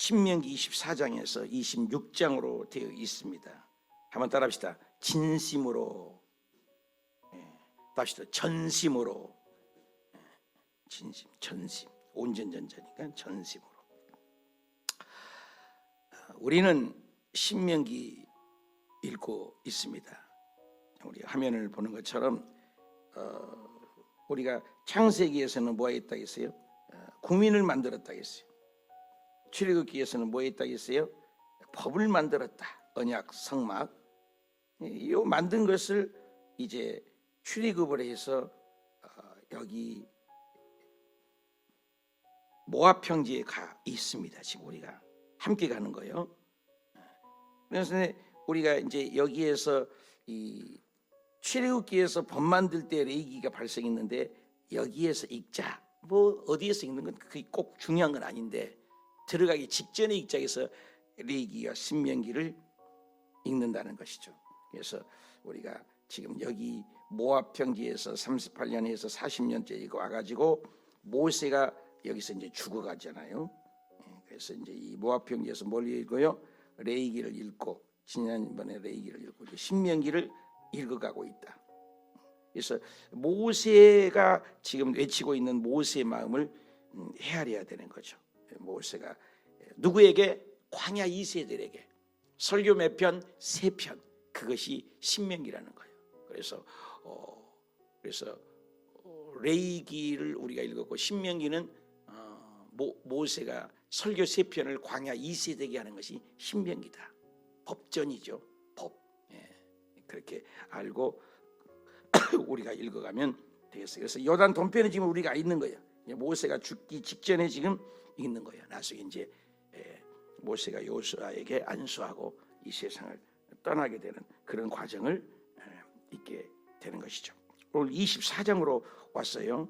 신명기 24장에서 26장으로 되어 있습니다. 한번 따라합시다. 진심으로, 다시 전심으로, 진심, 전심, 온전전자니까 전심으로. 우리는 신명기 읽고 있습니다. 우리 화면을 보는 것처럼 우리가 창세기에서는 뭐 했다 했어요? 국민을 만들었다 했어요. 출애굽기에서는 뭐 했다 했어요? 법을 만들었다. 언약, 성막. 이 만든 것을 이제 출애굽을 해서 여기 모압 평지에 가 있습니다. 지금 우리가 함께 가는 거예요. 그래서 우리가 이제 여기에서 이 출애굽기에서 법 만들 때 레위기가 발생했는데 여기에서 읽자. 뭐 어디에서 읽는 건 그게 꼭 중요한 건 아닌데 들어가기 직전에 읽자 해서 레위기와 신명기를 읽는다는 것이죠. 그래서 우리가 지금 여기 모압 평지에서 38년에서 40년째 와가지고 모세가 여기서 이제 죽어가잖아요. 그래서 이제 이 모압 평지에서 뭘 읽어요? 레위기를 읽고 지난번에 레위기를 읽고 이제 신명기를 읽어가고 있다. 그래서 모세가 지금 외치고 있는 모세의 마음을 헤아려야 되는 거죠. 모세가 누구에게? 광야 2세들에게 설교 몇 편? 3편. 그것이 신명기라는 거예요. 그래서 레위기를 우리가 읽었고 신명기는 모세가 설교 3편을 광야 2세대게 하는 것이 신명기다. 법전이죠. 법. 그렇게 알고 우리가 읽어가면 되겠어요. 그래서 요단 동편에 지금 우리가 있는 거예요. 모세가 죽기 직전에 지금 있는 거예요. 나중에 이제 모세가 여호수아에게 안수하고 이 세상을 떠나게 되는 그런 과정을 있게 되는 것이죠. 오늘 24장으로 왔어요.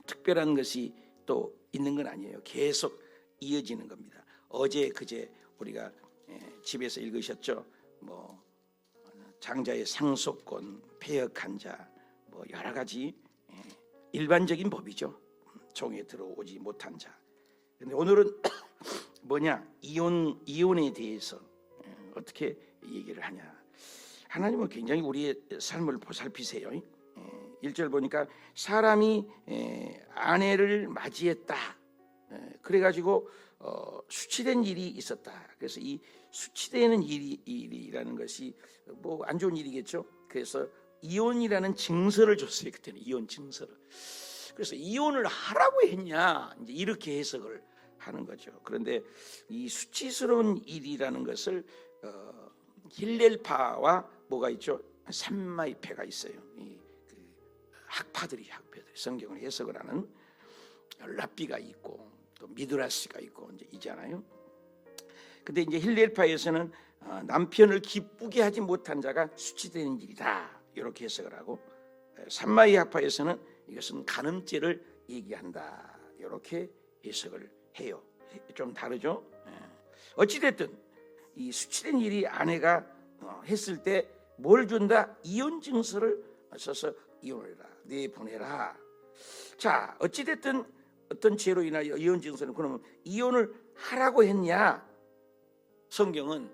특별한 것이 또 있는 건 아니에요. 계속 이어지는 겁니다. 어제 그제 우리가 집에서 읽으셨죠. 뭐 장자의 상속권, 폐역한 자, 뭐 여러 가지 일반적인 법이죠. 종에 들어오지 못한 자. 근데 오늘은 뭐냐? 이혼에 대해서 어떻게 얘기를 하냐? 하나님은 굉장히 우리의 삶을 보살피세요. 1절 보니까 사람이 아내를 맞이했다. 그래가지고 수치된 일이 있었다. 그래서 이 수치되는 일이라는 것이 뭐 안 좋은 일이겠죠. 그래서 이혼이라는 증서를 줬어요. 그때는 이혼 증서를. 그래서 이혼을 하라고 했냐? 이제 이렇게 해석을 하는 거죠. 그런데 이 수치스러운 일이라는 것을 힐렐파와 뭐가 있죠? 삼마이패가 있어요. 학파들이 성경을 해석을 하는 랍비가 있고 또 미드라시가 있고 이제 있잖아요. 근데 이제 힐렐파에서는 남편을 기쁘게 하지 못한 자가 수치되는 일이다 이렇게 해석을 하고, 삼마이 학파에서는 이것은 간음죄를 얘기한다 이렇게 해석을 해요. 좀 다르죠. 어찌됐든 이 수치된 일이 아내가 했을 때 뭘 준다? 이혼 증서를 써서 이혼을 해라, 내보내라. 자, 어찌됐든 어떤 죄로 인하여 이혼 증서는 그러면 이혼을 하라고 했냐? 성경은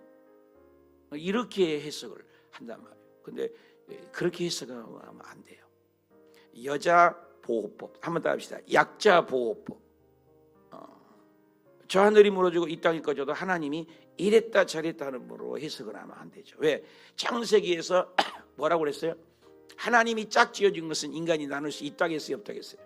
이렇게 해석을 한단 말이에요. 근데 그렇게 해석하면 안 돼요. 여자 보호법 한번 더 합시다. 약자 보호법. 저 하늘이 무너지고 이 땅이 꺼져도 하나님이 이랬다 저랬다 하는 으로 해석을 하면 안 되죠. 왜? 창세기에서 뭐라고 그랬어요? 하나님이 짝 지어진 것은 인간이 나눌 수 있다겠어요, 없다겠어요?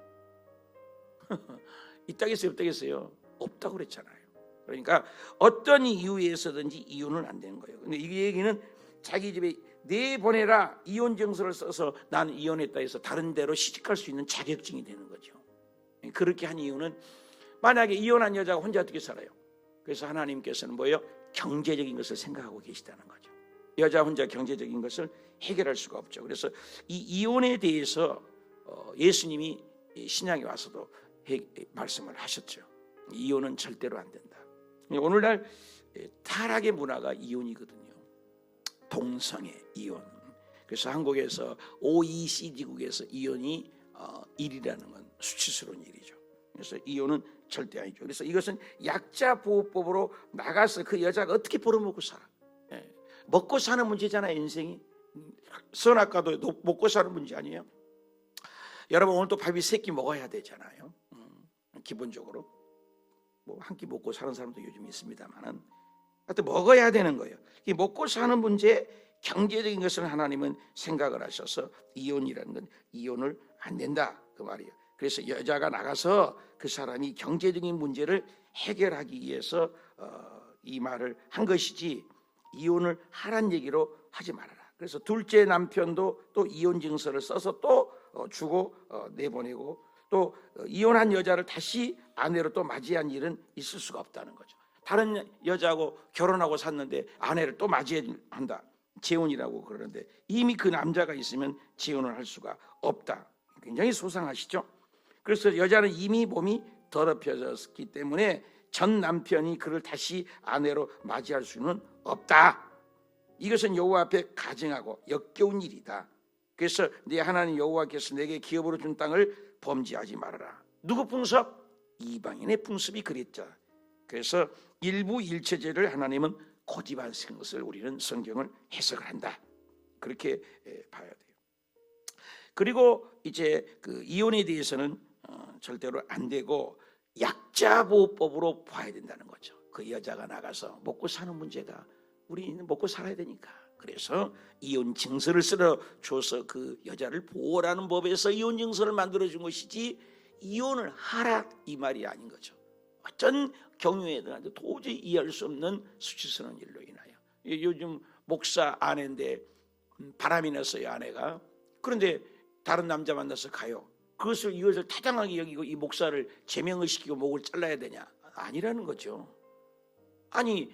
있다겠어요, 없다겠어요? 없다고 그랬잖아요. 그러니까 어떤 이유에서든지 이혼은 안 되는 거예요. 근데 이 얘기는 자기 집에 내보내라 이혼 증서를 써서 나는 이혼했다 해서 다른 데로 시집갈 수 있는 자격증이 되는 거죠. 그렇게 한 이유는 만약에 이혼한 여자가 혼자 어떻게 살아요? 그래서 하나님께서는 뭐예요? 경제적인 것을 생각하고 계시다는 거죠. 여자 혼자 경제적인 것을 해결할 수가 없죠. 그래서 이 이혼에 대해서 예수님이 신약에 와서도 말씀을 하셨죠. 이혼은 절대로 안 된다. 오늘날 타락의 문화가 이혼이거든요. 동성애 이혼. 그래서 한국에서 OECD국에서 이혼이 1이라는 건 수치스러운 일이죠. 그래서 이혼은 절대 아니죠. 그래서 이것은 약자 보호법으로 나가서 그 여자가 어떻게 벌어먹고 살아. 먹고 사는 문제잖아요. 인생이. 선악과도 먹고 사는 문제 아니에요. 여러분 오늘 또 밥이 3끼 먹어야 되잖아요. 기본적으로 뭐 한 끼 먹고 사는 사람도 요즘 있습니다만은 하여튼 먹어야 되는 거예요. 이 먹고 사는 문제, 경제적인 것을 하나님은 생각을 하셔서 이혼이라는 건 이혼을 안 된다 그 말이에요. 그래서 여자가 나가서 그 사람이 경제적인 문제를 해결하기 위해서 이 말을 한 것이지 이혼을 하란 얘기로 하지 말아라. 그래서 둘째 남편도 또 이혼 증서를 써서 또 주고 내보내고 또 이혼한 여자를 다시 아내로 또 맞이한 일은 있을 수가 없다는 거죠. 다른 여자하고 결혼하고 샀는데 아내를 또 맞이한다. 재혼이라고 그러는데 이미 그 남자가 있으면 재혼을 할 수가 없다. 굉장히 소상하시죠? 그래서 여자는 이미 몸이 더럽혀졌기 때문에 전 남편이 그를 다시 아내로 맞이할 수는 없다. 이것은 여호와 앞에 가증하고 역겨운 일이다. 그래서 네 하나님 여호와께서 내게 기업으로 준 땅을 범죄하지 말아라. 누구 풍습? 이방인의 풍습이 그랬죠. 그래서 일부 일체제를 하나님은 고집하신 것을 우리는 성경을 해석을 한다. 그렇게 봐야 돼요. 그리고 이제 그 이혼에 대해서는 절대로 안 되고 약자보호법으로 봐야 된다는 거죠. 그 여자가 나가서 먹고 사는 문제가 우리는 먹고 살아야 되니까. 그래서 이혼 증서를 쓸어 줘서 그 여자를 보호라는 법에서 이혼 증서를 만들어 준 것이지 이혼을 하라 이 말이 아닌 거죠. 어떤 경우에든 도저히 이해할 수 없는 수치스러운 일로 인하여 요즘 목사 아내인데 바람이 났어요 아내가. 그런데 다른 남자 만나서 가요. 이것을 타당하게 여기고 이 목사를 제명을 시키고 목을 잘라야 되냐? 아니라는 거죠. 아니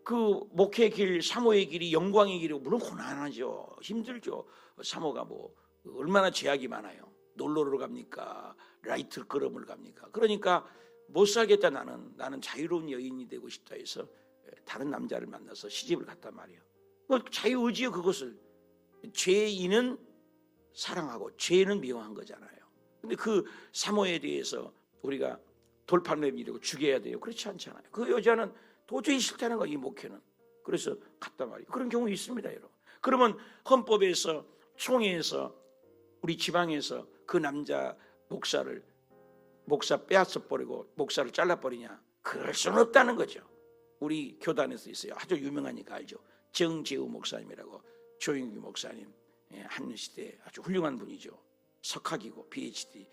그 목회의 길, 사모의 길이 영광의 길이고 물론 고난하죠. 힘들죠. 사모가 뭐 얼마나 제약이 많아요. 놀러를 갑니까? 라이트 클럽을 갑니까? 그러니까 못 살겠다 나는 자유로운 여인이 되고 싶다 해서 다른 남자를 만나서 시집을 갔단 말이에요. 자유의지요 그것을. 죄인은 사랑하고 죄는 미워한 거잖아요. 근데 그 사모에 대해서 우리가 돌판 내밀고 죽여야 돼요. 그렇지 않잖아요. 그 여자는 도저히 싫다는 거야 이 목회는. 그래서 갔단 말이에요. 그런 경우 있습니다 여러분. 그러면 헌법에서 총회에서 우리 지방에서 그 남자 목사 빼앗아 버리고 목사를 잘라버리냐? 그럴 수는 없다는 거죠. 우리 교단에서 있어요. 아주 유명하니까 알죠. 정재우 목사님이라고 조영규 목사님 한 시대에 아주 훌륭한 분이죠. 석학이고 PhD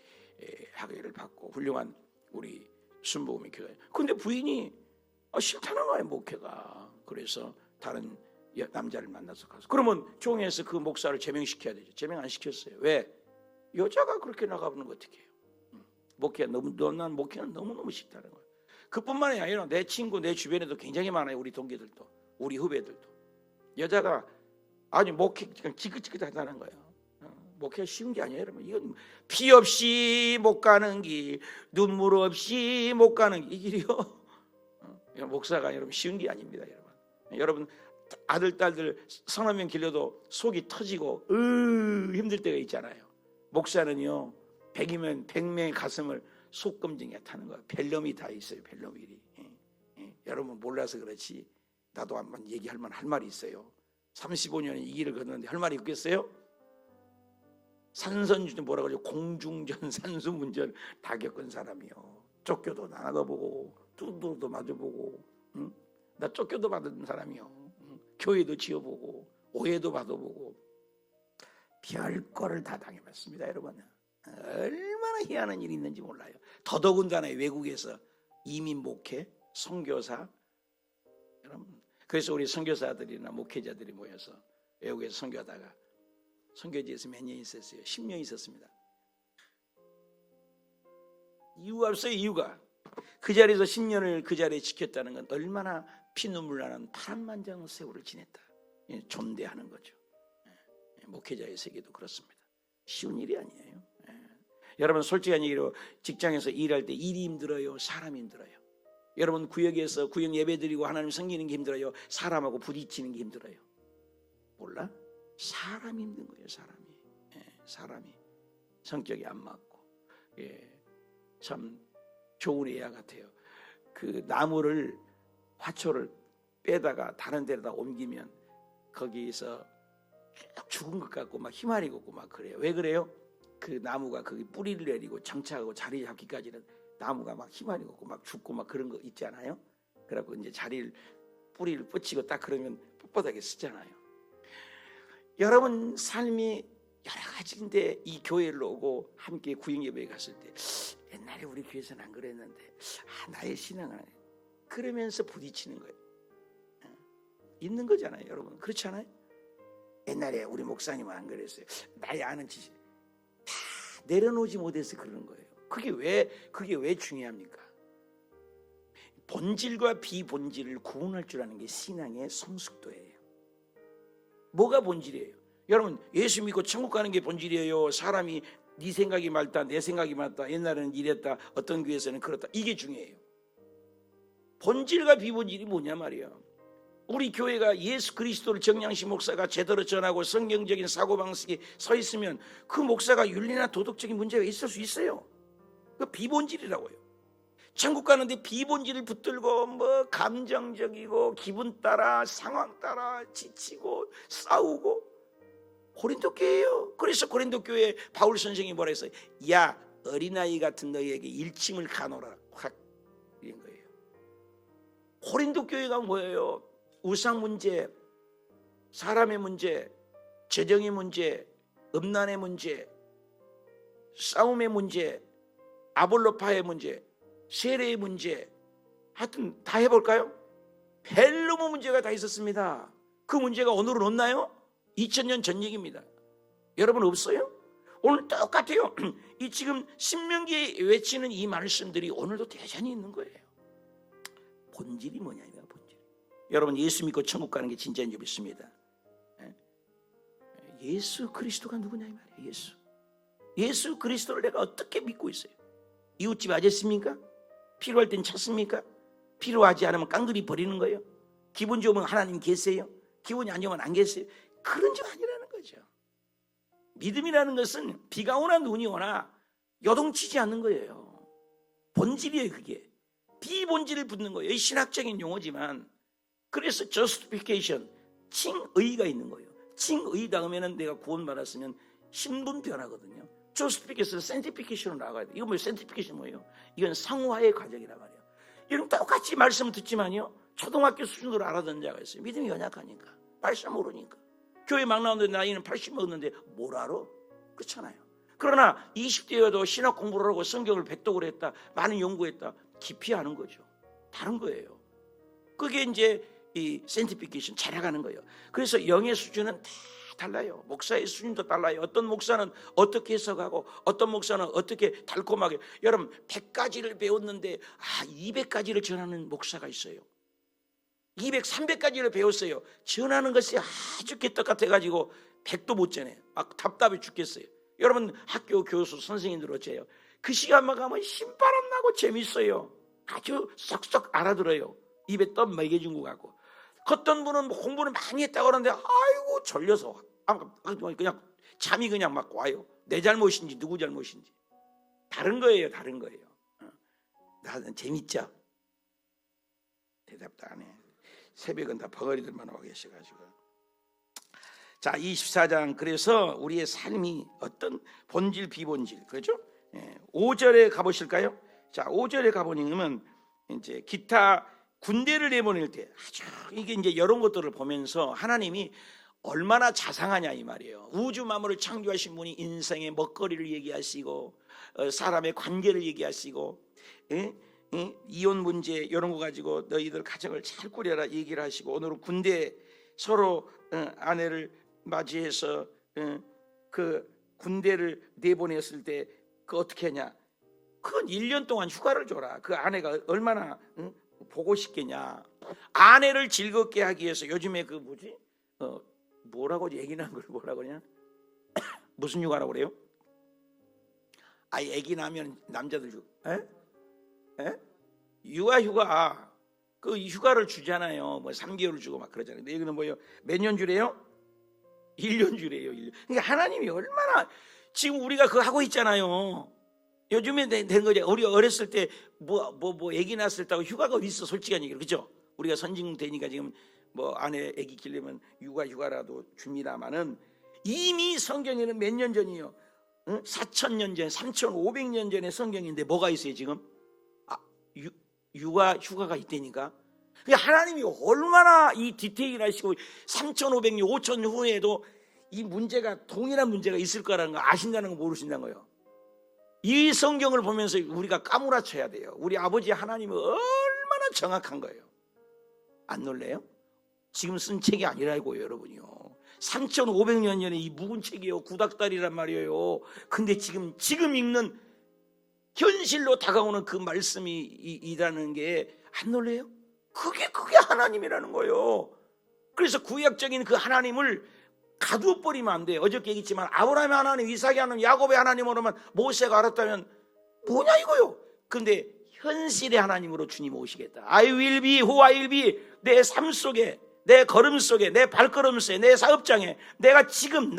학위를 받고 훌륭한 우리 순복음의 교단. 근데 부인이 싫다는 거예요 목회가. 그래서 다른 남자를 만나서 가서 그러면 총회에서 그 목사를 제명시켜야 되죠. 제명 안 시켰어요. 왜? 여자가 그렇게 나가보는 거 어떻게 해요? 난 목회는 너무너무 싫다는 거예요. 그뿐만이 아니라 내 친구 내 주변에도 굉장히 많아요. 우리 동기들도 우리 후배들도 여자가 아주 목회 그냥 지긋지긋하다는 거예요. 목회가 쉬운 게 아니에요 여러분. 이건 피 없이 못 가는 길, 눈물 없이 못 가는 길, 이 길이요. 목사가 여러분 쉬운 게 아닙니다 여러분. 여러분 아들 딸들 서너 명 길러도 속이 터지고 힘들 때가 있잖아요. 목사는요 100이면 100명의 가슴을 속검증에 타는 거예요. 벨럼이 다 있어요. 벨럼이. 여러분 몰라서 그렇지 나도 한번 얘기할 만할 말이 있어요. 35년의 이 길을 걷는데 할 말이 있겠어요? 산선주는 뭐라 그러죠? 공중전 산수문전 다 겪은 사람이요. 쫓겨도 나가보고 두드도 맞아보고 나 쫓겨도 받은 사람이요. 교회도 지어보고 오해도 받아보고 별거를 다 당해봤습니다 여러분. 얼마나 희한한 일이 있는지 몰라요. 더더군다나 외국에서 이민 목회, 선교사 여러분. 그래서 우리 선교사들이나 목회자들이 모여서 외국에서 선교하다가 선교지에서 몇 년 있었어요? 10년 있었습니다. 이유가 없어요. 이유가 그 자리에서 10년을 그 자리에 지켰다는 건 얼마나 피눈물 나는 파란만장 세월을 지냈다 존대하는 거죠. 목회자의 세계도 그렇습니다. 쉬운 일이 아니에요. 여러분 솔직한 얘기로 직장에서 일할 때 일이 힘들어요? 사람이 힘들어요? 여러분 구역에서 구역 예배드리고 하나님 섬기는 게 힘들어요? 사람하고 부딪히는 게 힘들어요? 몰라? 사람이 힘든 거예요. 사람이 성격이 안 맞고 참 좋은 예화 같아요. 그 나무를 화초를 빼다가 다른 데로다 옮기면 거기에서 쭉 죽은 것 같고 막 희마리 걷고 막 그래요. 왜 그래요? 그 나무가 거기 뿌리를 내리고 정착하고 자리 잡기까지는 나무가 막 희마리 걷고 막 죽고 막 그런 거 있잖아요. 그래갖고 이제 자리를 뿌리를 뻗치고 딱 그러면 뻣뻣하게 쓰잖아요. 여러분 삶이 여러 가지인데 이 교회를 오고 함께 구역예배에 갔을 때 옛날에 우리 교회에서는 안 그랬는데 나의 신앙은 그러면서 부딪히는 거예요. 있는 거잖아요, 여러분. 그렇지 않아요? 옛날에 우리 목사님은 안 그랬어요. 나의 아는 지식 다 내려놓지 못해서 그러는 거예요. 그게 왜 중요합니까? 본질과 비본질을 구분할 줄 아는 게 신앙의 성숙도예요. 뭐가 본질이에요? 여러분, 예수 믿고 천국 가는 게 본질이에요? 사람이 네 생각이 맞다, 내 생각이 맞다, 옛날에는 이랬다, 어떤 교회에서는 그렇다, 이게 중요해요. 본질과 비본질이 뭐냐 말이에요. 우리 교회가 예수 그리스도를 정량식 목사가 제대로 전하고 성경적인 사고방식이 서 있으면 그 목사가 윤리나 도덕적인 문제가 있을 수 있어요. 그 비본질이라고요. 천국 가는데 비본질을 붙들고 뭐 감정적이고 기분 따라 상황 따라 지치고 싸우고 고린도 교회예요. 그래서 고린도 교회에 바울 선생이 뭐라 했어요? 야, 어린아이 같은 너희에게 일침을 가노라. 확 이런 거예요. 고린도 교회가 뭐예요? 우상 문제, 사람의 문제, 재정의 문제, 음란의 문제, 싸움의 문제, 아볼로파의 문제, 세례의 문제, 하여튼 다 해볼까요? 벨로모 문제가 다 있었습니다. 그 문제가 오늘은 없나요? 2000년 전 얘기입니다. 여러분 없어요? 오늘 똑같아요. 이 지금 신명기에 외치는 이 말씀들이 오늘도 대전히 있는 거예요. 본질이 뭐냐 이거야, 본질. 여러분 예수 믿고 천국 가는 게 진짜인 줄 믿습니다. 예수 그리스도가 누구냐 이 말이에요. 예수 그리스도를 내가 어떻게 믿고 있어요? 이웃집 아저씨입니까? 필요할 땐 찾습니까? 필요하지 않으면 깡그리 버리는 거예요? 기분 좋으면 하나님 계세요? 기분이 안 좋으면 안 계세요? 그런 줄 아니라는 거죠. 믿음이라는 것은 비가 오나 눈이 오나 요동치지 않는 거예요. 본질이에요. 그게 비본질을 붙는 거예요. 신학적인 용어지만 그래서 justification, 칭의가 있는 거예요. 칭의다 하면 내가 구원받았으면 신분 변화거든요. justification, sanctification으로 나가야 돼요. 이건 뭐예요? sanctification 뭐예요? 이건 상화의 과정이란 말이에요. 이런 똑같이 말씀을 듣지만요, 초등학교 수준으로 알아듣는 자가 있어요. 믿음이 연약하니까, 말씀 모르니까. 교회 막 나오는데 나이는 80 먹었는데 뭘 알아? 그렇잖아요. 그러나 20대여도 신학 공부를 하고 성경을 배독을 했다, 많은 연구했다, 깊이 아는 거죠. 다른 거예요. 그게 이제 이 sanctification, 자라가는 거예요. 그래서 영의 수준은 다 달라요. 목사의 수준도 달라요. 어떤 목사는 어떻게 해석하고 어떤 목사는 어떻게 달콤하게. 여러분 100가지를 배웠는데 200가지를 전하는 목사가 있어요. 200, 300가지를 배웠어요. 전하는 것이 아주 개떡 같아가지고 100도 못 전해. 막 답답해 죽겠어요. 여러분 학교 교수 선생님들 어째요? 그 시간만 가면 신바람 나고 재밌어요. 아주 쏙쏙 알아들어요. 입에 떡 먹여준 것 같고. 어떤 분은 공부를 많이 했다고 하는데 아이고 졸려서 그냥 잠이 그냥 막 와요. 내 잘못인지 누구 잘못인지. 다른 거예요. 다른 거예요. 나는 재밌죠? 대답도 안 해. 새벽은 다 버거리들만 와 계셔가지고. 자, 24장. 그래서 우리의 삶이 어떤 본질 비본질, 그렇죠? 5절에 가보실까요? 자, 5절에 가보니면 이제 기타 군대를 내보낼 때 아주 이게 이제 이런 것들을 보면서 하나님이 얼마나 자상하냐 이 말이에요. 우주 만물을 창조하신 분이 인생의 먹거리를 얘기하시고 사람의 관계를 얘기하시고 이혼 문제 이런 거 가지고 너희들 가정을 잘 꾸려라 얘기를 하시고, 오늘은 군대 서로 아내를 맞이해서 그 군대를 내보냈을 때 그 어떻게 하냐, 그건 1년 동안 휴가를 줘라. 그 아내가 얼마나 보고 싶겠냐. 아내를 즐겁게 하기 위해서 요즘에 그 뭐지 뭐라고 얘기하는 걸 뭐라고 그러냐 무슨 휴가라고 그래요? 애기 나면 남자들 휴가 그 휴가를 주잖아요. 뭐 3개월을 주고 막 그러잖아요. 근데 여기는 뭐예요? 몇 년 주래요? 1년 주래요. 1년. 그러니까 하나님이 얼마나 지금 우리가 그거 하고 있잖아요. 요즘에 된 거죠. 우리 어렸을 때 아기 낳았을 때 휴가가 어디 있어, 솔직한 얘기로. 그죠? 우리가 선진 되니까 지금 뭐 아내 아기 키려면 휴가라도 줍니다마는 이미 성경에는 몇 년 전이요, 4,000년 전, 3,500년 전에 성경인데 뭐가 있어요 지금? 휴가가 있다니까. 하나님이 얼마나 이 디테일하시고 3,500년, 5,000년 후에도 이 문제가 동일한 문제가 있을 거라는 거 아신다는 거 모르신다는 거예요. 이 성경을 보면서 우리가 까무라쳐야 돼요. 우리 아버지 하나님은 얼마나 정확한 거예요. 안 놀래요? 지금 쓴 책이 아니라고요, 여러분이요. 3,500년 전에 이 묵은 책이에요. 구닥다리란 말이에요. 근데 지금 읽는 현실로 다가오는 그 말씀이 이라는 게 안 놀래요? 그게 하나님이라는 거예요. 그래서 구약적인 그 하나님을 가두어 버리면 안 돼요. 어저께 얘기했지만 아브라함의 하나님, 이삭의 하나님, 야곱의 하나님으로만 모세가 알았다면 뭐냐 이거요. 근데 현실의 하나님으로 주님 오시겠다. I will be who I will be. 내 삶 속에, 내 걸음 속에, 내 발걸음 속에, 내 사업장에 내가 지금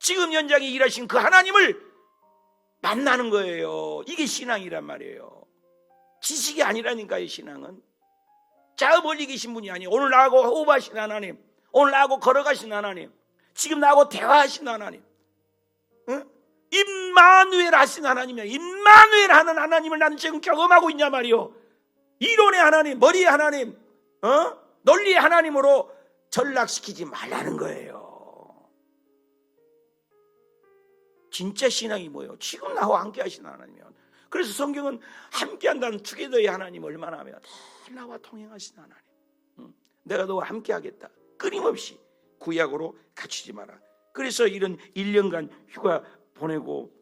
지금 현장에 일하신 그 하나님을 만나는 거예요. 이게 신앙이란 말이에요. 지식이 아니라니까요. 신앙은 저 멀리 계신 분이 아니에요. 오늘 나하고 호흡하신 하나님, 오늘 나하고 걸어가신 하나님, 지금 나하고 대화하신 하나님, 임마누엘 하신 하나님이야. 임마누엘 하는 하나님을 나는 지금 경험하고 있냐 말이요. 이론의 하나님, 머리의 하나님, 논리의 하나님으로 전락시키지 말라는 거예요. 진짜 신앙이 뭐예요? 지금 나와 함께 하신 하나님이야. 그래서 성경은 함께한다는 투게더의 하나님 얼마나 하며 다 나와 통행하신 하나님. 내가 너와 함께 하겠다. 끊임없이 구약으로 갖추지 마라. 그래서 이런 1년간 휴가 보내고,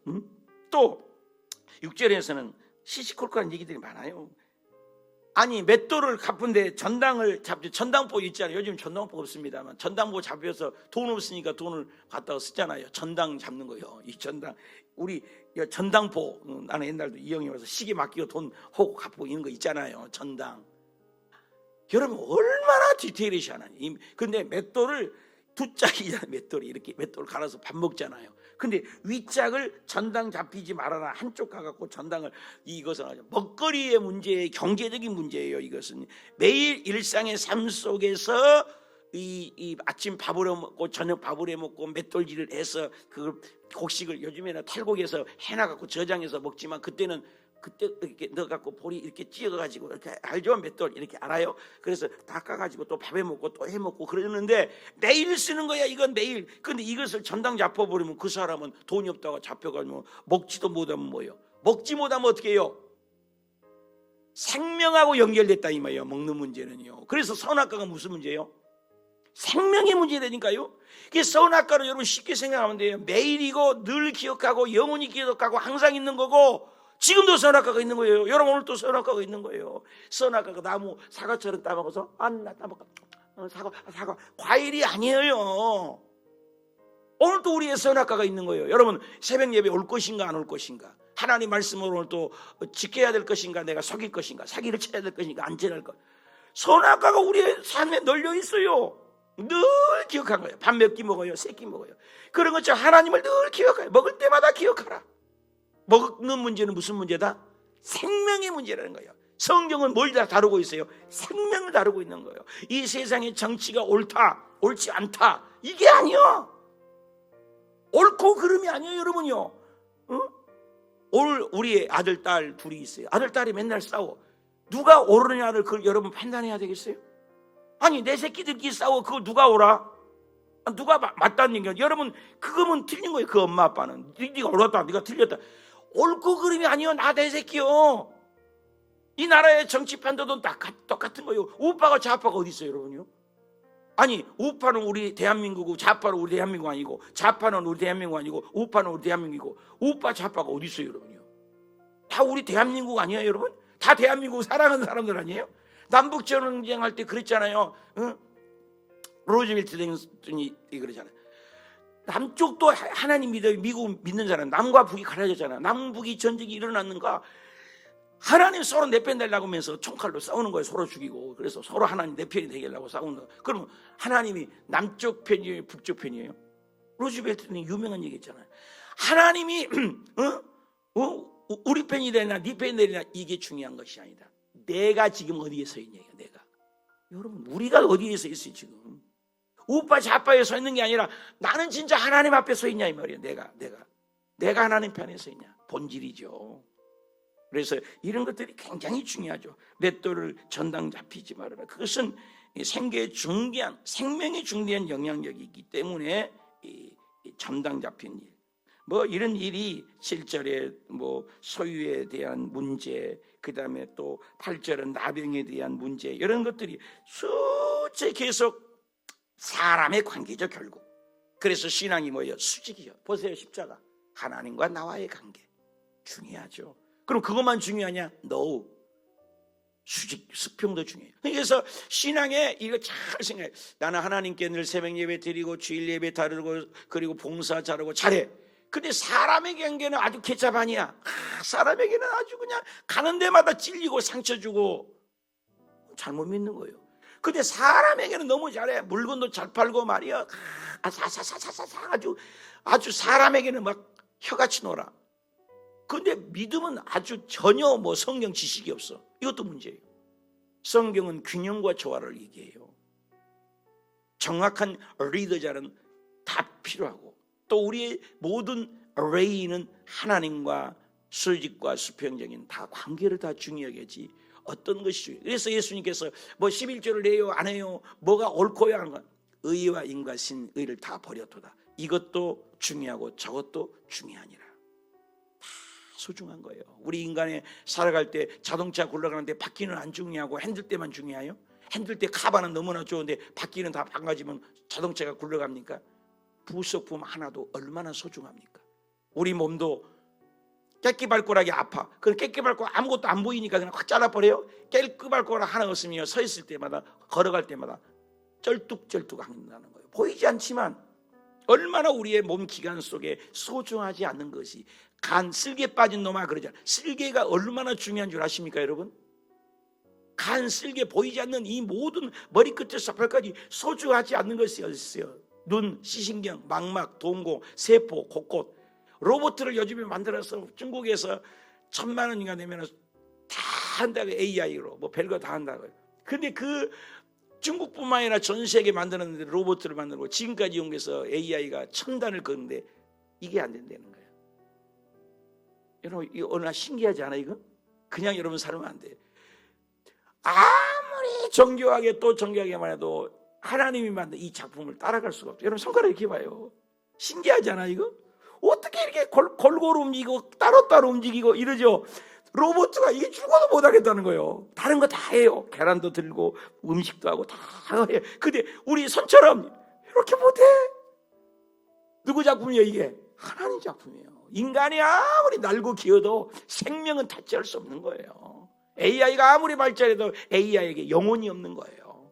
또 6절에서는 시시콜콜한 얘기들이 많아요. 아니 맷돌을 갚은데 전당을 잡지. 전당포 있잖아요. 요즘 전당포 없습니다만 전당포 잡혀서 돈 없으니까 돈을 갖다가 쓰잖아요. 전당 잡는 거요. 이 전당, 우리 전당포, 나는 옛날도 이 형이 와서 시계 맡기고 돈 호고 갚고 이런 거 있잖아요. 전당. 여러분 얼마나 디테일이시 하나님. 근데 맷돌을 두 짝이잖아요. 맷돌이 이렇게 맷돌 갈아서 밥 먹잖아요. 근데 윗짝을 전당 잡히지 말아라. 한쪽 가갖고 전당을, 이것은 먹거리의 문제예요. 경제적인 문제예요. 이것은 매일 일상의 삶 속에서 이 아침 밥을 해 먹고 저녁 밥을 해 먹고 맷돌질을 해서 그 곡식을 요즘에는 탈곡해서 해놔갖고 저장해서 먹지만 그때 이렇게 넣어갖고 볼이 이렇게 찧어가지고 이렇게 알죠? 맷돌 이렇게 알아요? 그래서 닦아가지고 또 밥에 먹고 또 해먹고 그러는데 매일 쓰는 거야. 이건 매일. 근데 이것을 전당 잡아버리면 그 사람은 돈이 없다고 잡혀가지고 먹지도 못하면 뭐예요? 먹지 못하면 어떻게 해요? 생명하고 연결됐다 이 말이에요. 먹는 문제는요. 그래서 선악과가 무슨 문제예요? 생명의 문제라니까요. 이게 선악과로 여러분 쉽게 생각하면 돼요. 매일이고 늘 기억하고 영원히 기억하고 항상 있는 거고, 지금도 선악과가 있는 거예요. 여러분 오늘 또 선악과가 있는 거예요. 선악과가 나무 사과처럼 따먹어서 나 따먹어. 사과 과일이 아니에요. 오늘 또 우리의 선악과가 있는 거예요. 여러분 새벽 예배 올 것인가 안 올 것인가? 하나님 말씀으로 오늘 또 지켜야 될 것인가? 내가 속일 것인가? 사기를 쳐야 될 것인가? 안 지낼 것? 선악과가 우리의 삶에 널려 있어요. 늘 기억한 거예요. 밥 몇 끼 먹어요? 3끼 먹어요. 그런 것처럼 하나님을 늘 기억해요. 먹을 때마다 기억하라. 먹는 문제는 무슨 문제다? 생명의 문제라는 거예요. 성경은 뭘 다 다루고 있어요? 생명을 다루고 있는 거예요. 이 세상의 정치가 옳다, 옳지 않다, 이게 아니요. 옳고 그름이 아니에요, 여러분요. 오늘 우리의 아들, 딸 둘이 있어요. 아들, 딸이 맨날 싸워. 누가 옳으냐를 그걸 여러분 판단해야 되겠어요? 아니 내 새끼들끼리 싸워. 그걸 누가 옳아? 누가 맞다는 얘기야. 여러분 그거면 틀린 거예요. 그 엄마 아빠는 네가 옳았다, 네가 틀렸다. 옳고 그름이 아니요. 나 내 새끼요. 이 나라의 정치판도도 다 똑같은 거예요. 우파가 좌파가 어디 있어요, 여러분요? 아니 우파는 우리 대한민국이고 좌파는 우리 대한민국 아니고, 좌파는 우리 대한민국 아니고, 우파는 우리 대한민국이고, 우파 좌파가 어디 있어요, 여러분요? 다 우리 대한민국 아니에요, 여러분? 다 대한민국 사랑하는 사람들 아니에요? 남북 전쟁할 때 그랬잖아요. 로즈벨트 대통령이 그러잖아요. 남쪽도 하나님 믿어요. 미국 믿는 사람. 남과 북이 갈라졌잖아요. 남북이 전쟁이 일어났는가? 하나님 서로 내 편 되려고 하면서 총칼로 싸우는 거예요. 서로 죽이고. 그래서 서로 하나님 내 편이 되려고 싸우는 거예요. 그럼 하나님이 남쪽 편이에요, 북쪽 편이에요? 로즈벨트는 유명한 얘기 있잖아요. 하나님이 우리 편이 되나 네 편이 되나 이게 중요한 것이 아니다. 내가 지금 어디에 서 있냐. 내가. 여러분 우리가 어디에 서 있어요 지금. 우파 좌파에 서 있는 게 아니라 나는 진짜 하나님 앞에 서 있냐 이 말이에요. 내가 하나님 편에 서 있냐. 본질이죠. 그래서 이런 것들이 굉장히 중요하죠. 맷돌을 전당 잡히지 말아라. 그것은 생명의 중대한 영향력이 있기 때문에 이 전당 잡힌 일, 뭐 이런 일이 7절에 뭐 소유에 대한 문제, 그 다음에 또 8절은 나병에 대한 문제, 이런 것들이 수째 계속 사람의 관계죠 결국. 그래서 신앙이 뭐예요? 수직이요. 보세요 십자가. 하나님과 나와의 관계 중요하죠. 그럼 그것만 중요하냐? No. 수직, 수평도 중요해요. 그래서 신앙에 이거 잘 생각해. 나는 하나님께 늘 새벽 예배 드리고 주일 예배 다루고 그리고 봉사 잘하고 잘해. 근데 사람의 관계는 아주 개차반이야. 사람에게는 아주 그냥 가는 데마다 찔리고 상처 주고 잘못 믿는 거예요. 근데 사람에게는 너무 잘해. 물건도 잘 팔고 말이야. 아주 사람에게는 막 혀같이 놀아. 근데 믿음은 아주 전혀 뭐 성경 지식이 없어. 이것도 문제예요. 성경은 균형과 조화를 얘기해요. 정확한 리더자는 다 필요하고, 또 우리의 모든 레이는 하나님과 수직과 수평적인 다 관계를 다 중요하게 하지 어떤 것이 중요해요. 그래서 예수님께서 뭐 11조를 내요 안 해요 뭐가 옳고요 하는 건 의와 인과 신의를 다 버려둬다. 이것도 중요하고 저것도 중요하니라. 다 소중한 거예요. 우리 인간에 살아갈 때 자동차 굴러가는데 바퀴는 안 중요하고 핸들 때만 중요해요? 핸들 때 카바는 너무나 좋은데 바퀴는 다 망가지면 자동차가 굴러갑니까? 부속품 하나도 얼마나 소중합니까? 우리 몸도 깨끼발가락이 아파. 그럼 깨끼발가락 아무것도 안 보이니까 그냥 확 잘라버려요. 깨끼발가락 하나 없으면 서 있을 때마다 걸어갈 때마다 쩔뚝쩔뚝 한다는 거예요. 보이지 않지만 얼마나 우리의 몸 기관 속에 소중하지 않는 것이. 간 쓸개 빠진 놈아 그러잖아요. 쓸개가 얼마나 중요한 줄 아십니까 여러분? 간 쓸개 보이지 않는 이 모든 머리끝에서 발까지 소중하지 않는 것이 어딨어요. 눈, 시신경, 망막, 동공, 세포, 곳곳. 로봇을 요즘에 만들어서 중국에서 1,000만 원인가 내면 다 한다고. AI로 뭐 별거 다 한다고요. 근데 그 중국뿐만 아니라 전 세계 만드는데 로봇을 만들고 지금까지 연구해서 AI가 1,000단을 걷는데 이게 안 된다는 거예요. 여러분 이거 얼마나 신기하지 않아요? 이거 그냥 여러분 살면 안 돼요. 아무리 정교하게 또 정교하게만 해도 하나님이 만든 이 작품을 따라갈 수가 없어요. 여러분 손가락 이렇게 봐요. 신기하지 않아 이거? 어떻게 이렇게 골고루 움직이고 따로따로 움직이고 이러죠. 로봇가 이게 죽어도 못하겠다는 거예요. 다른 거 다 해요. 계란도 들고 음식도 하고 다 해요. 근데 우리 손처럼 이렇게 못해. 누구 작품이에요 이게? 하나님 작품이에요. 인간이 아무리 날고 기어도 생명은 타치할 수 없는 거예요. AI가 아무리 발전해도 AI에게 영혼이 없는 거예요.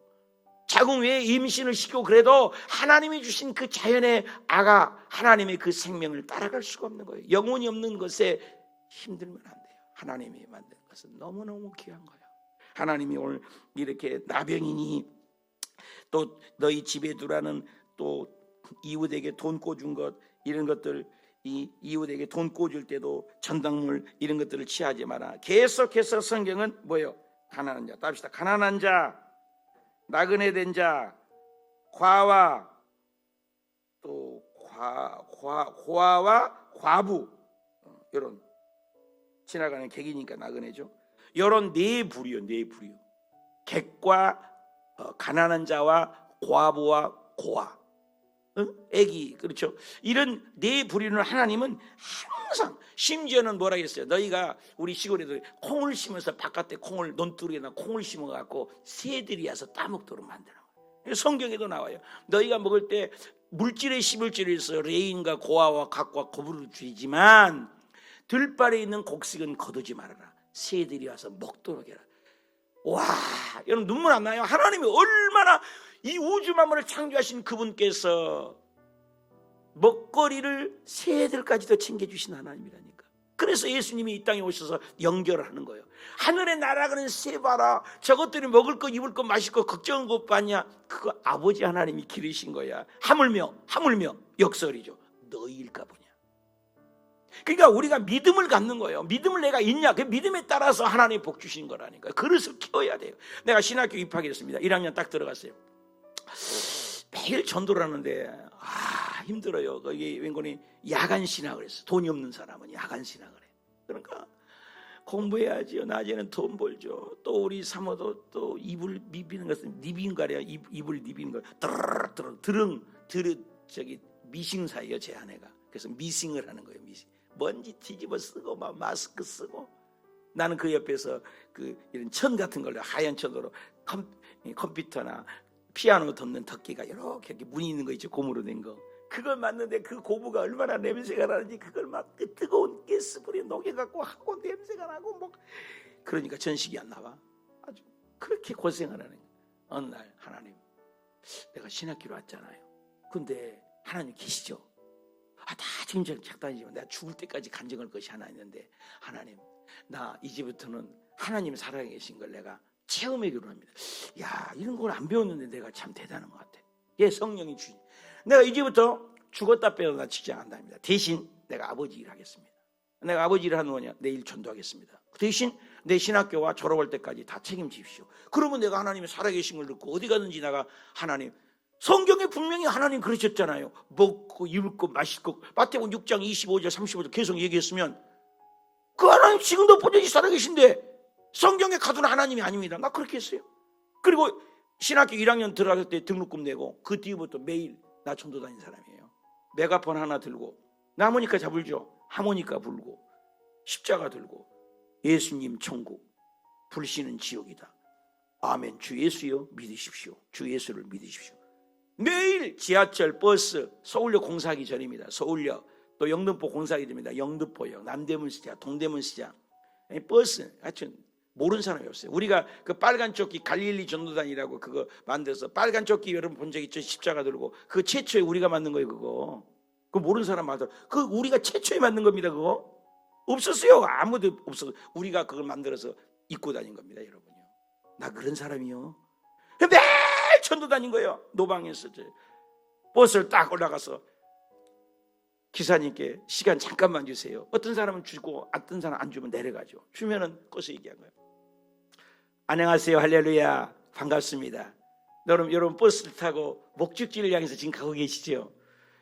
자궁 외에 임신을 시키고 그래도 하나님이 주신 그 자연의 아가 하나님의 그 생명을 따라갈 수가 없는 거예요. 영혼이 없는 것에 힘들면 안 돼요. 하나님이 만든 것은 너무너무 귀한 거예요. 하나님이 오늘 이렇게 나병이니 또 너희 집에 두라는 또 이웃에게 돈 꿔준 것 이런 것들 이 이웃에게 돈 꿔줄 때도 전당물 이런 것들을 취하지 마라. 계속해서 성경은 뭐예요? 가난한 자. 답시다. 가난한 자, 나그네 된 자, 과와 또 고아와 과부 이런 지나가는 객이니까 나그네죠. 이런 네 부류요, 네 부류. 객과 가난한 자와 과부와 고아. 애기 그렇죠. 이런 네 부류는 하나님은 항상 심지어는 뭐라 했어요. 너희가 우리 시골에도 콩을 심어서 바깥에 콩을 논두리에다 콩을 심어갖고 새들이 와서 따먹도록 만드는 거예요. 성경에도 나와요. 너희가 먹을 때 물질에 씹을 줄에 있어 레인과 고아와 각과 고부를 주지만 들발에 있는 곡식은 거두지 말아라. 새들이 와서 먹도록 해라. 와, 여러분 눈물 안 나요? 하나님이 얼마나 이 우주 만물을 창조하신 그분께서 먹거리를 새들까지도 챙겨주신 하나님이라니까. 그래서 예수님이 이 땅에 오셔서 연결을 하는 거예요. 하늘에 날아가는 새 봐라. 저것들이 먹을 거 입을 거 마실 거 걱정한 것 봤냐? 그거 아버지 하나님이 기르신 거야. 하물며 역설이죠. 너희일까 보냐. 그러니까 우리가 믿음을 갖는 거예요. 믿음을 내가 있냐, 그 믿음에 따라서 하나님 복 주신 거라니까. 그릇을 키워야 돼요. 내가 신학교 입학했습니다. 1학년 딱 들어갔어요. 매일 전도를 하는데 힘들어요. 거기 웬거니 야간 신학을 했어. 돈이 없는 사람은 야간 신학을 해. 그러니까 공부해야지요. 낮에는 돈 벌죠. 또 우리 사모도 또 이불 비비는 것은 니빈가래요. 이불 니비는 거. 저기 미싱사예요, 제 아내가. 그래서 미싱을 하는 거예요. 미싱. 먼지 뒤집어 쓰고 막 마스크 쓰고. 나는 그 옆에서 이런 천 같은 걸로 하얀 천으로 컴퓨터나 피아노 덮는 덮개가 이렇게 문이 있는 거 있죠. 고무로 된 거. 그걸 맞는데 그 고무가 얼마나 냄새가 나는지 그걸 막 뜨거운 가스불에 녹여갖고 하고 냄새가 나고 뭐 그러니까 전식이 안 나와. 아주 그렇게 고생을 하는 거예요. 어느 날 하나님, 내가 신학교로 왔잖아요. 근데 하나님 계시죠? 다 지금 작단이지만 내가 죽을 때까지 간증할 것이 하나 있는데, 하나님, 나 이제부터는 하나님 살아계신 걸 내가 체험하기로 합니다. 야, 이런 걸 안 배웠는데 내가 참 대단한 것 같아. 예, 성령이 주신. 내가 이제부터 죽었다 빼도 나 직장 안 다닙니다. 대신 내가 아버지 일 하겠습니다. 내가 아버지 일 하는 거냐? 내일 전도하겠습니다. 대신 내 신학교와 졸업할 때까지 다 책임지십시오. 그러면 내가 하나님이 살아계신 걸 듣고 어디 가든지 내가 하나님, 성경에 분명히 하나님 그러셨잖아요. 먹고 입고 마시고 마태복음 6장 25절 35절 계속 얘기했으면 그 하나님 지금도 본전히 살아계신데 성경에 가두는 하나님이 아닙니다. 나 그렇게 했어요. 그리고 신학교 1학년 들어갈 때 등록금 내고 그 뒤부터 매일 나 전도 다닌 사람이에요. 메가폰 하나 들고 나무니까 잡을죠. 하모니카 불고 십자가 들고 예수님 천국, 불씨는 지옥이다. 아멘. 주 예수요 믿으십시오. 주 예수를 믿으십시오. 매일 지하철, 버스, 서울역 공사하기 전입니다. 서울역, 또 영등포 공사하기 전입니다. 영등포역, 남대문 시장, 동대문 시장, 버스, 하여튼 모르는 사람이 없어요. 우리가 그 빨간 조끼 갈릴리 전도단이라고 그거 만들어서 빨간 조끼 여러분 본 적 있죠? 십자가 들고 그거 최초에 우리가 만든 거예요. 그거 모르는 사람 많아요. 그 우리가 최초에 만든 겁니다. 그거 없었어요. 아무도 없어. 우리가 그걸 만들어서 입고 다닌 겁니다, 여러분요. 나 그런 사람이요. 매일 전도 다닌 거예요. 노방에서 버스를 딱 올라가서 기사님께 시간 잠깐만 주세요. 어떤 사람은 주고 어떤 사람은 안 주면 내려가죠. 주면은 꺼서 얘기한 거예요. 안녕하세요, 할렐루야, 반갑습니다. 여러분 버스를 타고 목적지를 향해서 지금 가고 계시죠?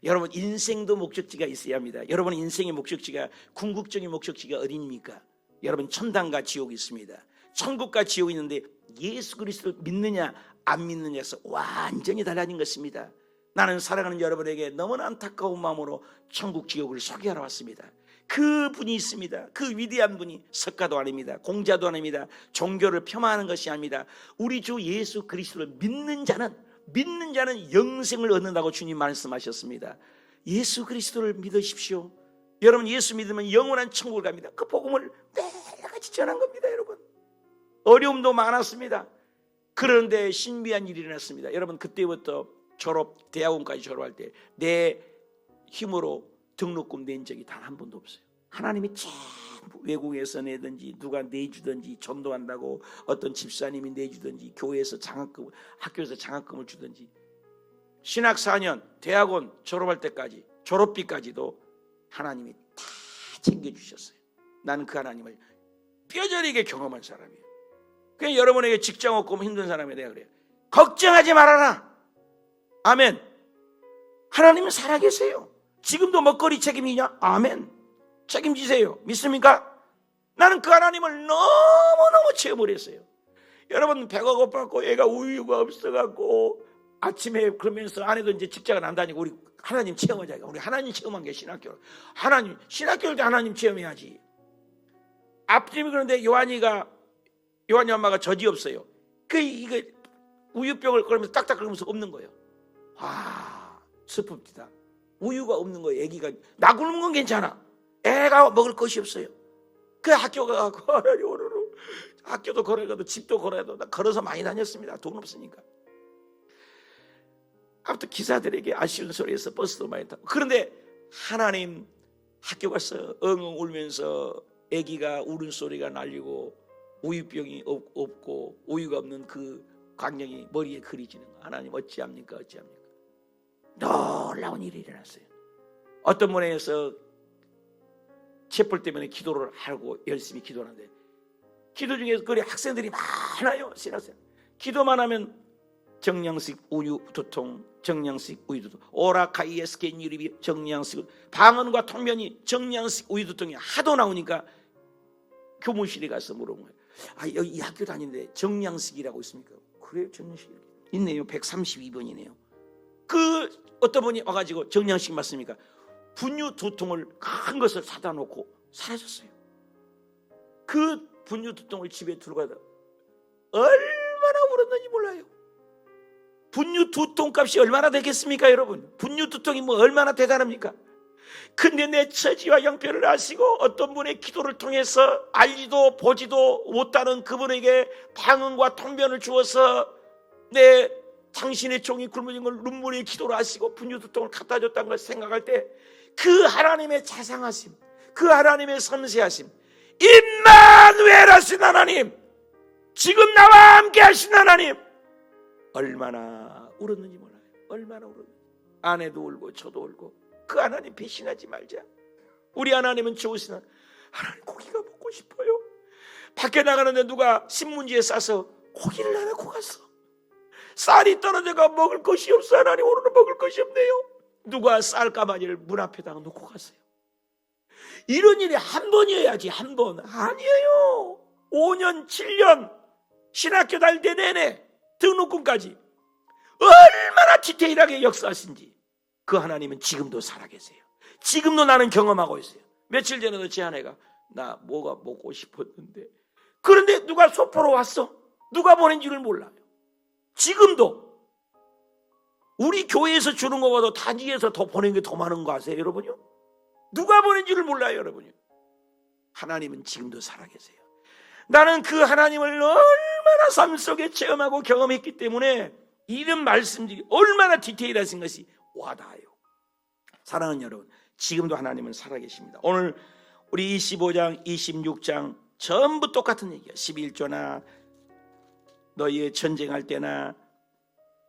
여러분 인생도 목적지가 있어야 합니다. 여러분의 인생의 목적지가, 궁극적인 목적지가 어디입니까? 여러분 천당과 지옥이 있습니다. 천국과 지옥이 있는데 예수 그리스도를 믿느냐 안 믿느냐에서 완전히 달라진 것입니다. 나는 사랑하는 여러분에게 너무나 안타까운 마음으로 천국 지옥을 소개하러 왔습니다. 그 분이 있습니다. 그 위대한 분이 석가도 아닙니다. 공자도 아닙니다. 종교를 폄하하는 것이 아닙니다. 우리 주 예수 그리스도를 믿는 자는 영생을 얻는다고 주님 말씀하셨습니다. 예수 그리스도를 믿으십시오. 여러분 예수 믿으면 영원한 천국을 갑니다. 그 복음을 매일같이 전한 겁니다. 여러분 어려움도 많았습니다. 그런데 신비한 일이 일어났습니다. 여러분 그때부터 대학원까지 졸업할 때 내 힘으로 등록금 낸 적이 단 한 번도 없어요. 하나님이 전부 외국에서 내든지 누가 내주든지 전도한다고 어떤 집사님이 내주든지 교회에서 장학금, 학교에서 장학금을 주든지 신학 4년 대학원 졸업할 때까지 졸업비까지도 하나님이 다 챙겨주셨어요. 나는 그 하나님을 뼈저리게 경험한 사람이에요. 그냥 여러분에게 직장 없고 힘든 사람에 내가 그래요. 걱정하지 말아라. 아멘. 하나님은 살아계세요. 지금도 먹거리 책임이냐? 아멘. 책임지세요. 믿습니까? 나는 그 하나님을 너무너무 체험을 했어요. 여러분 배가 고팠고 애가 우유가 없어갖고 아침에 그러면서 아내도 이제 직장을 안 다니고 우리 하나님 체험하자. 우리 하나님 체험한 게 신학교. 하나님 신학교일 때 하나님 체험해야지. 앞집이 그런데 요한이 엄마가 젖이 없어요. 이거 우유병을 그러면서 딱딱 그러면서 없는 거예요. 슬픕니다. 우유가 없는 거예요. 애기가 나 굶는 건 괜찮아. 애가 먹을 것이 없어요. 그 학교 가고 학교도 걸어가도 집도 걸어가도 나 걸어서 많이 다녔습니다. 돈 없으니까. 아무튼 기사들에게 아쉬운 소리에서 버스도 많이 타고. 그런데 하나님 학교 가서 엉엉 울면서 애기가 우는 소리가 날리고 우유병이 없고 우유가 없는 그 광경이 머리에 그려지는 거. 하나님 어찌합니까? 어찌합니까? 놀라운 일이 일어났어요. 어떤 모네에서 100억 오빠고 애가 우는 소리가 날리고 우유가 없는 그 광경이 머리에 그려지는 거. 하나님 어찌합니까? 어찌합니까? 놀라운 일이 일어났어요. 체벌 때문에 기도를 하고 열심히 기도하는데, 기도 중에 그래 학생들이 많아요. 신학생. 기도만 하면 정량식 우유 두통, 정량식 우유 두통, 오라카이에스케 유리비 정량식, 방언과 통변이 정량식 우유 두통이 하도 나오니까 교무실에 가서 물어본 거예요. 아, 여기 이 학교 다니는데 정량식이라고 있습니까? 그래요, 정량식 있네요. 132번이네요. 그 어떤 분이 와가지고 정량식 맞습니까? 분유 두통을 큰 것을 사다 놓고 사라졌어요. 그 분유 두통을 집에 들고 가다 얼마나 울었는지 몰라요. 분유 두통 값이 얼마나 되겠습니까, 여러분? 분유 두통이 뭐 얼마나 대단합니까? 근데 내 처지와 형편을 아시고 어떤 분의 기도를 통해서 알지도 보지도 못하는 그분에게 방언과 통변을 주어서 내 당신의 종이 굶어진 걸 눈물의 기도를 하시고 분유 두통을 갖다 줬다는 걸 생각할 때 그 하나님의 자상하심, 그 하나님의 섬세하심, 임마누엘 하신 하나님, 지금 나와 함께 하신 하나님, 얼마나 울었는지 몰라요. 얼마나 울었는지. 아내도 울고 저도 울고. 그 하나님 배신하지 말자. 우리 하나님은 좋으신 하나님. 하나님 고기가 먹고 싶어요. 밖에 나가는데 누가 신문지에 싸서 고기를 하나 구고 갔어. 쌀이 떨어져가 먹을 것이 없어. 하나님 오늘은 먹을 것이 없네요. 누가 쌀가마니를 문 앞에다가 놓고 갔어요. 이런 일이 한 번이어야지. 한 번. 아니에요. 5년 7년 신학교 다닐 때 내내 등록금까지 얼마나 디테일하게 역사하신지. 그 하나님은 지금도 살아계세요. 지금도 나는 경험하고 있어요. 며칠 전에도 제 아내가 나 뭐가 먹고 싶었는데, 그런데 누가 소포로 왔어. 누가 보낸 줄을 몰라요. 지금도 우리 교회에서 주는 것보다 단지에서 더 보낸 게 더 많은 거 아세요, 여러분요? 누가 보낸 줄을 몰라요, 여러분요. 하나님은 지금도 살아계세요. 나는 그 하나님을 얼마나 삶 속에 체험하고 경험했기 때문에 이런 말씀들이 얼마나 디테일하신 것이 와닿아요. 사랑하는 여러분, 지금도 하나님은 살아계십니다. 오늘 우리 25장, 26장 전부 똑같은 얘기야. 11조나 너희 전쟁할 때나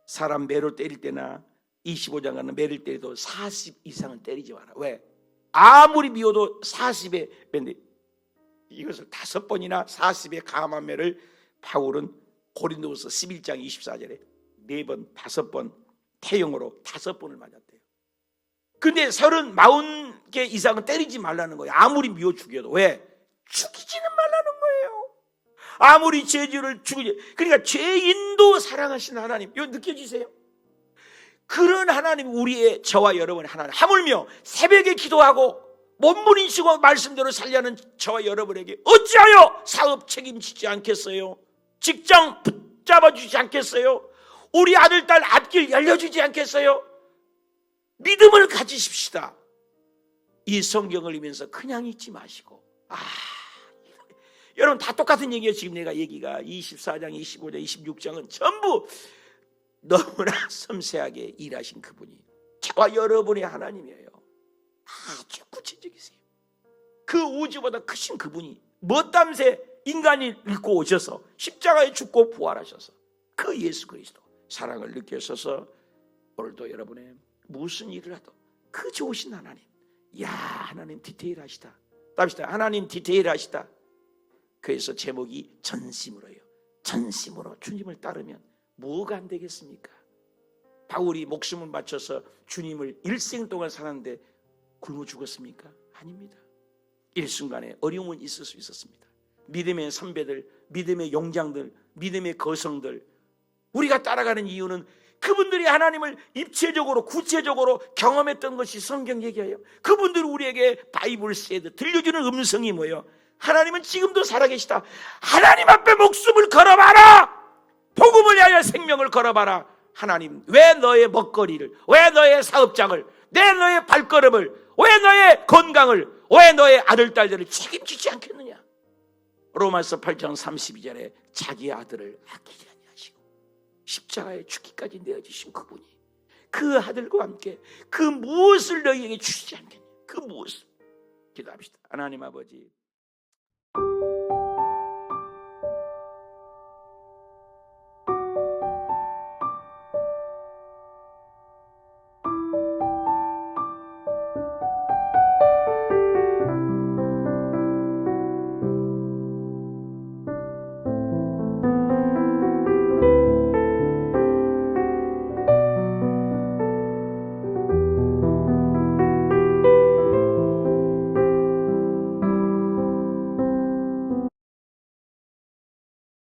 사람 매로 때릴 때나 25장 가는 매를 때려도 40 이상은 때리지 마라. 왜? 아무리 미워도 40에 맨데 이것을 5번이나 40에 가함한 매를 바울은 고린도후서 11장 24절에 4번, 5번 태용으로 5번을 맞았대요. 근데 40개 이상은 때리지 말라는 거예요. 아무리 미워 죽여도. 왜? 죽이지는 말라는 거예요. 아무리 죄지를 죽이지. 그러니까 죄인도 사랑하시는 하나님. 이거 느껴지세요? 그런 하나님, 우리의 저와 여러분의 하나님, 하물며 새벽에 기도하고 몸부림치고 말씀대로 살려는 저와 여러분에게 어찌하여 사업 책임지지 않겠어요? 직장 붙잡아주지 않겠어요? 우리 아들, 딸 앞길 열려주지 않겠어요? 믿음을 가지십시다. 이 성경을 읽으면서 그냥 잊지 마시고. 여러분 다 똑같은 얘기예요. 지금 내가 얘기가 24장, 25장, 26장은 전부 너무나 섬세하게 일하신 그분이 저와 여러분의 하나님이에요. 아주 구체적이세요. 그 우주보다 크신 그분이 멋담새 인간이 입고 오셔서 십자가에 죽고 부활하셔서 그 예수 그리스도 사랑을 느끼셔서 오늘도 여러분의 무슨 일을 하도 그 좋으신 하나님, 야 하나님 디테일하시다. 답시다. 하나님 디테일하시다. 그래서 제목이 전심으로요. 전심으로 주님을 따르면 뭐가 안 되겠습니까? 바울이 목숨을 바쳐서 주님을 일생 동안 살았는데 굶어 죽었습니까? 아닙니다. 일순간에 어려움은 있을 수 있었습니다. 믿음의 선배들, 믿음의 용장들, 믿음의 거성들, 우리가 따라가는 이유는 그분들이 하나님을 입체적으로 구체적으로 경험했던 것이 성경 얘기예요. 그분들이 우리에게 바이블 세드 들려주는 음성이 뭐예요? 하나님은 지금도 살아계시다. 하나님 앞에 목숨을 걸어봐라. 복음을 위하여 생명을 걸어봐라. 하나님, 왜 너의 먹거리를, 왜 너의 사업장을, 왜 너의 발걸음을, 왜 너의 건강을, 왜 너의 아들, 딸들을 책임지지 않겠느냐? 로마서 8장 32절에 자기의 아들을 아끼지 아니하시고 십자가에 죽기까지 내어주신 그분이 그 아들과 함께 그 무엇을 너희에게 주시지 않겠냐? 그 무엇을. 기도합시다. 하나님 아버지,